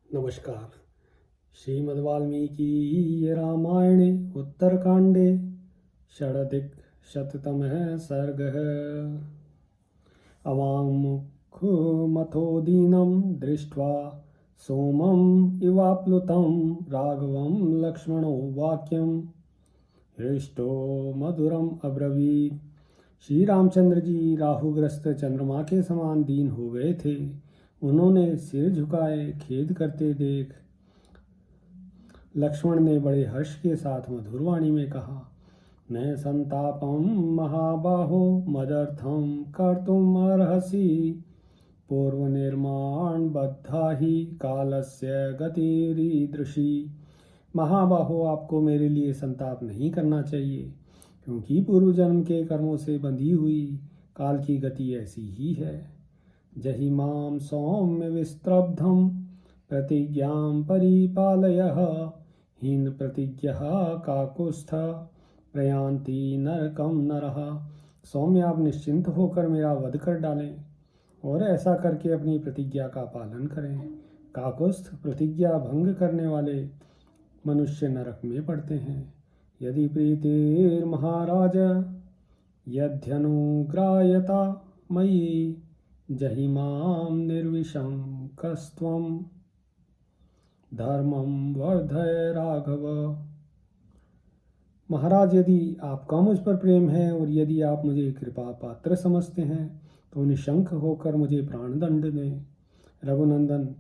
नमस्कार। श्रीमद् वाल्मीकि रामायणे उत्तरकांडे षडधिक शततमः सर्गः। अवाङ्मुखमथोदीनं दृष्ट्वा सोमम् इवाप्लुतं राघवं लक्ष्मणो वाक्यं हृष्टो मधुरम अब्रवीत। श्री रामचंद्र जी राहुग्रस्त चंद्रमा के समान दीन हो गए थे। उन्होंने सिर झुकाए खेद करते देख लक्ष्मण ने बड़े हर्ष के साथ मधुर वाणी में कहा, न संतापम महाबाहो मदर्थम कर्तुम अर्हसि पूर्व निर्माण बद्धा ही कालस्य गतिरीदृशी। महाबाहो, आपको मेरे लिए संताप नहीं करना चाहिए, क्योंकि पूर्व जन्म के कर्मों से बंधी हुई काल की गति ऐसी ही है। जहि मां सौम्य विस्त्रब्धं प्रतिज्ञां परिपालयः हीन प्रतिज्ञः काकुस्थ प्रयान्ति नरकं नरः। सौम्य, आप निश्चिंत होकर मेरा वध कर डालें और ऐसा करके अपनी प्रतिज्ञा का पालन करें। काकुस्थ, प्रतिज्ञा भंग करने वाले मनुष्य नरक में पड़ते हैं। यदि प्रीतिर महाराज यद्यनुग्रायता मयि जहि मां निर्विशंकस्त्वं धर्मं वर्धय राघव। महाराज, यदि आपका मुझ पर प्रेम है और यदि आप मुझे कृपा पात्र समझते हैं तो निशंक होकर मुझे प्राण दंड दें। रघुनंदन,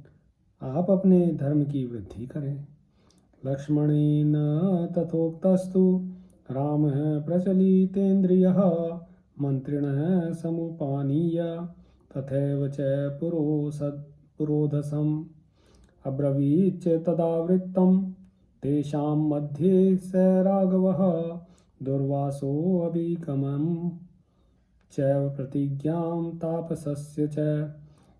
आप अपने धर्म की वृद्धि करें। लक्ष्मणेन तथोक्तस्तु रामः प्रचलितेन्द्रियः मंत्रिणः समुपानीय तथैव च पुरोधसम् अब्रवीच्च तदावृत्तं तेषां मध्ये स राघवः दुर्वासोऽभिगमं चैव प्रतिज्ञां तापसस्य च।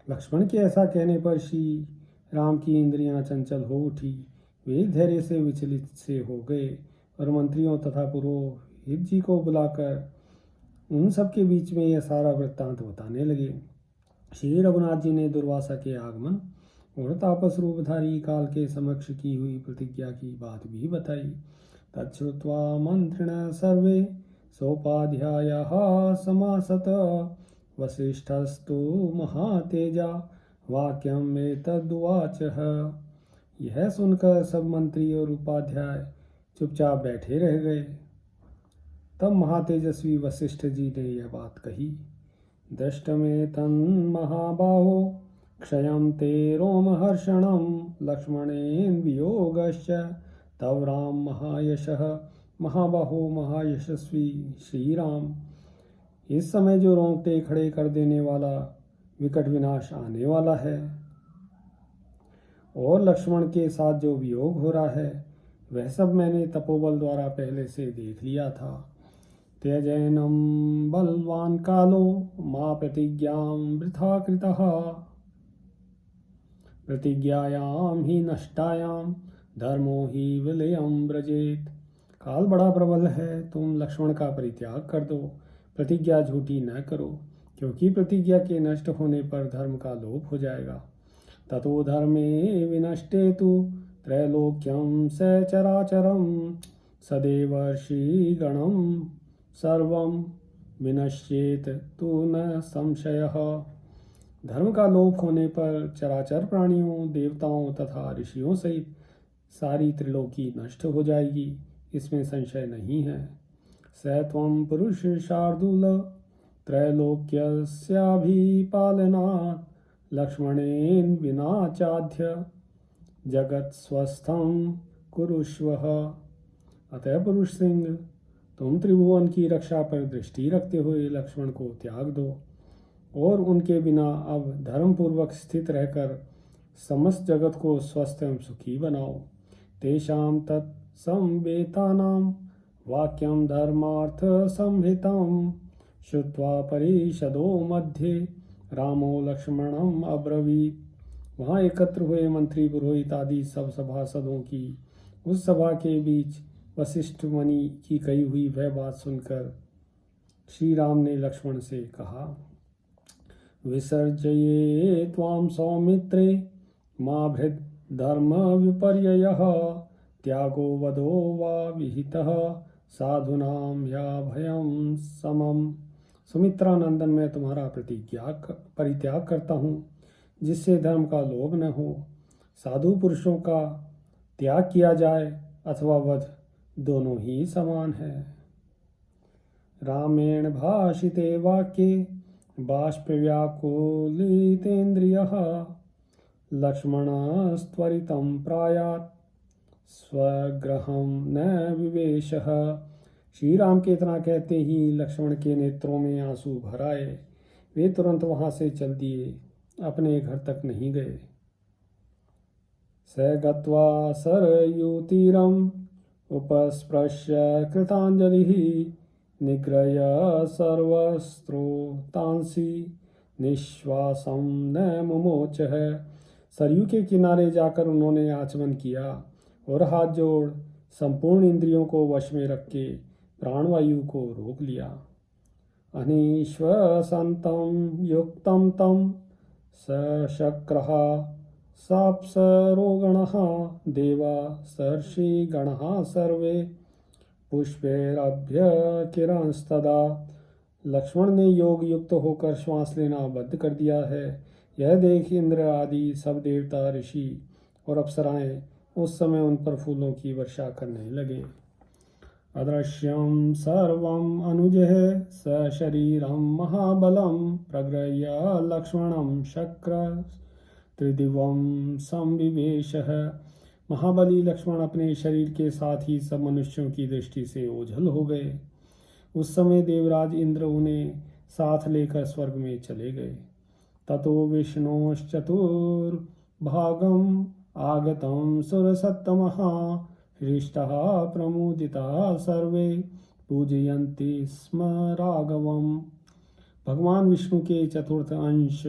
लक्ष्मण के ऐसा कहने पर श्री राम की इंद्रियां चंचल हो उठी। वे धैर्य से विचलित से हो गए और मंत्रियों तथा पुरोहित जी को बुलाकर उन सबके बीच में यह सारा वृत्तांत बताने लगे। श्री रघुनाथ जी ने दुर्वासा के आगमन और तापस रूपधारी काल के समक्ष की हुई प्रतिज्ञा की बात भी बताई। तच्छ्रुत्वा मंत्रिण सर्वे सोपाध्यायः समासत वसिष्ठस्तु महातेजा वाक्यम एतद्वाचः। यह सुनकर सब मंत्री और उपाध्याय चुपचाप बैठे रह गए। तब महातेजस्वी वशिष्ठ जी ने यह बात कही, दृष्टमेतन्महाबाहो क्षयं ते रोमहर्षणं लक्ष्मणेन वियोगश्च तव राम महायशः। महाबाहो, महायशस्वी श्री राम, इस समय जो रोंगटे खड़े कर देने वाला विकट विनाश आने वाला है और लक्ष्मण के साथ जो वियोग हो रहा है, वह सब मैंने तपोबल द्वारा पहले से देख लिया था। त्यजैनं बलवान कालो मा प्रतिज्ञां वृथा कृतः प्रतिज्ञायां ही नष्टायां धर्मो ही विलयं व्रजेत। काल बड़ा प्रबल है, तुम लक्ष्मण का परित्याग कर दो, प्रतिज्ञा झूठी न करो, क्योंकि प्रतिज्ञा के नष्ट होने पर धर्म का लोप हो जाएगा। ततो धर्मे विनष्टे तु त्रैलोक्यं सचराचरं सदेवर्षि गणं सर्वं विनश्येत तु न संशयः। धर्म का लोप होने पर चराचर प्राणियों, देवताओं तथा ऋषियों सहित सारी त्रिलोकी नष्ट हो जाएगी, इसमें संशय नहीं है। स त्वं पुरुष शार्दूल त्रैलोक्यस्याभिपालनात् लक्ष्मणेन विना चाध्य जगत स्वस्थं कुरुष्वः। अतः पुरुष सिंह, तुम त्रिभुवन की रक्षा पर दृष्टि रखते हुए लक्ष्मण को त्याग दो और उनके बिना अब धर्मपूर्वक स्थित रहकर समस्त जगत को स्वस्थ एवं सुखी बनाओ। तेषां तत्संवेतानां वाक्यं धर्मार्थ संहितं श्रुत्वा परिषदो मध्ये रामो लक्ष्मणम अब्रवीत। वहाँ एकत्र हुए मंत्री, पुरोहित आदि सब सभासदों की उस सभा के बीच वशिष्ठ मुनि की कही हुई वह बात सुनकर श्री राम ने लक्ष्मण से कहा, विसर्जये त्वां सौमित्रे माभृद् धर्म विपर्ययः त्यागो वधो वा विहितः साधूनां या भयं समम। सुमित्रा नंदन, मैं तुम्हारा परित्याग करता हूँ, जिससे धर्म का लोभ न हो। साधु पुरुषों का त्याग किया जाए अथवा वध, दोनों ही समान है। रामेण भाषिते वाक्ये बाष्पव्याकुलितेन्द्रियः लक्ष्मणस्त्वरितं प्रायात् स्वगृहं न विवेशः। श्री राम के इतना कहते ही लक्ष्मण के नेत्रों में आंसू भर आए। वे तुरंत वहां से चल दिए, अपने घर तक नहीं गए। स गत्वा सरयूतीरम् उपस्पृश्य कृताञ्जलिः निग्रह्य सर्वस्त्रोतांसि निश्वासं न मुमोचः। सरयू के किनारे जाकर उन्होंने आचमन किया और हाथ जोड़ संपूर्ण इंद्रियों को वश में रख के प्राणवायु को रोक लिया। अनिश्वसन्तं युक्तं तं सशक्रः साप्सरोगणः देवा सर्षिगणः सर्वे पुष्पैरभ्यकिरणस्तदा। लक्ष्मण ने योग युक्त होकर श्वास लेना बंद कर दिया है। यह देख इंद्र आदि सब देवता, ऋषि और अप्सराएं उस समय उन पर फूलों की वर्षा करने लगे। अदृश्यं सर्वम् अनुजः सशरीरं महाबलं प्रगृह्य लक्ष्मणं शक्र त्रिदिवं संविवेशः। महाबली लक्ष्मण अपने शरीर के साथ ही सब मनुष्यों की दृष्टि से ओझल हो गए। उस समय देवराज इंद्र उन्हें साथ लेकर स्वर्ग में चले गए। ततो विष्णोश्चतुर्भागम् आगतं सुरसत्तमः हृष्टः प्रमुदिताः सर्वे पूजयन्ति स्म राघवम्। भगवान विष्णु के चतुर्थ अंश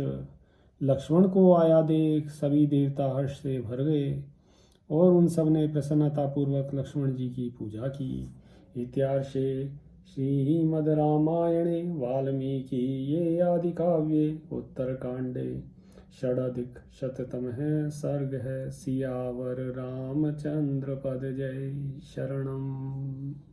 लक्ष्मण को आया देख सभी देवता हर्ष से भर गए और उन सब ने प्रसन्नतापूर्वक लक्ष्मण जी की पूजा की। इत्यार्षे श्रीमद् रामायणे वाल्मीकिये आदिकाव्ये उत्तरकांडे षडधिकशततमः सर्गः। सियावर रामचंद्र पद जय शरणम्।